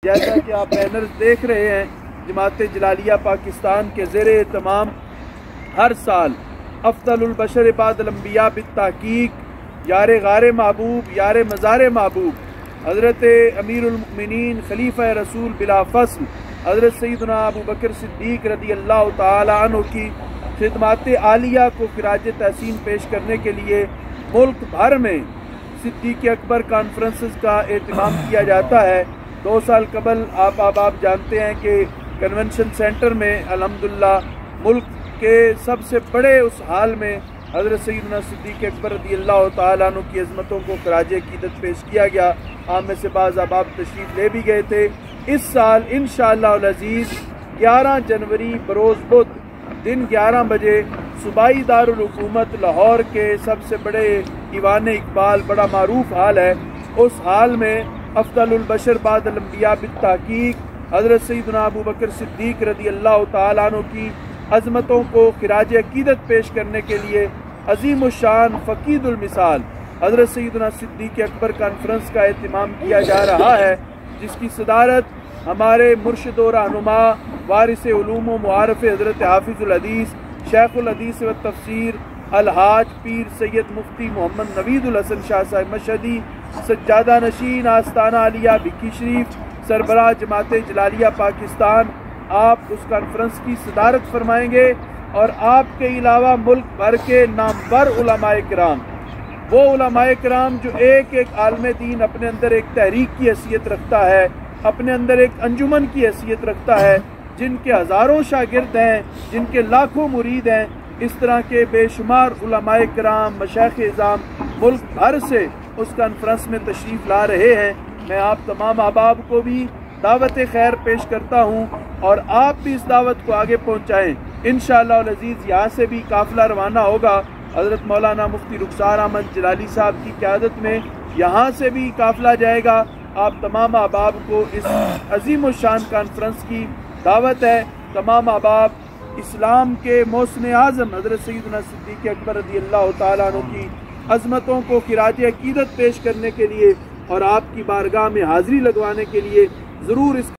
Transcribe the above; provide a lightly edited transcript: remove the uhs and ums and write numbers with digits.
جیسا کہ آپ بینرز دیکھ رہے ہیں، جماعت جلالیہ پاکستان کے زیر اہتمام ہر سال افضل البشر بعد الانبیاء بالتحقیق یار غار محبوب یار مزار محبوب حضرت امیر المؤمنین خلیفہ رسول بلا فصل حضرت سیدنا ابو بکر صدیق رضی اللہ تعالی عنہ کی خدمات عالیہ کو خراج تحسین پیش کرنے کے لیے ملک بھر میں صدیق اکبر کانفرنسز کا اہتمام کیا جاتا ہے۔ 2 سال قبل آپ جانتے ہیں کہ کنونشن سینٹر میں الحمدللہ ملک کے سب سے بڑے اس حال میں حضرت سیدنا صدیق اکبر رضی اللہ تعالیٰ عنہ کی عظمتوں کو خراج عقیدت پیش کیا گیا۔ آپ میں سے بعض احباب تشریف لے بھی گئے تھے۔ اس سال انشاءاللہ العزیز 11 جنوری بروز بدھ دن 11 بجے صوبائی دارالحکومت لاہور کے سب سے بڑے ایوان اقبال، بڑا معروف حال ہے، اس حال میں افضل البشر بعد الانبیاء بالتحقیق حضرت سیدنا ابو بکر صدیق رضی اللہ تعالیٰ عنہ کی عظمتوں کو خراج عقیدت پیش کرنے کے لیے عظیم الشان فقید المثال حضرت سیدنا صدیق اکبر کانفرنس کا اہتمام کیا جا رہا ہے، جس کی صدارت ہمارے مرشد و رہنما وارث علوم و معارف حضرت حافظ الحدیث شیخ الحدیث و تفسیر الحاج پیر سید مفتی محمد نوید الحسن شاہ صاحب مشہدی سجادہ نشین آستانہ عالیہ بھکی شریف سربراہ جماعت جلالیہ پاکستان آپ اس کانفرنس کی صدارت فرمائیں گے، اور آپ کے علاوہ ملک بھر کے نامور علماء کرام، وہ علماء کرام جو ایک عالم دین اپنے اندر ایک تحریک کی حیثیت رکھتا ہے، اپنے اندر ایک انجمن کی حیثیت رکھتا ہے، جن کے ہزاروں شاگرد ہیں، جن کے لاکھوں مرید ہیں، اس طرح کے بے شمار علماء کرام مشائخ اعظام ملک بھر سے اس کانفرنس میں تشریف لا رہے ہیں۔ میں آپ تمام احباب کو بھی دعوت خیر پیش کرتا ہوں، اور آپ بھی اس دعوت کو آگے پہنچائیں۔ انشاءاللہ العزیز یہاں سے بھی قافلہ روانہ ہوگا، حضرت مولانا مفتی رخسار احمد جلالی صاحب کی قیادت میں یہاں سے بھی قافلہ جائے گا۔ آپ تمام احباب کو اس عظیم الشان کانفرنس کی دعوت ہے۔ تمام احباب اسلام کے محسن اعظم حضرت سیدنا صدیق اکبر رضی اللہ تعالیٰ عنہ کی عظمتوں کو خراج عقیدت پیش کرنے کے لیے اور آپ کی بارگاہ میں حاضری لگوانے کے لیے ضرور اس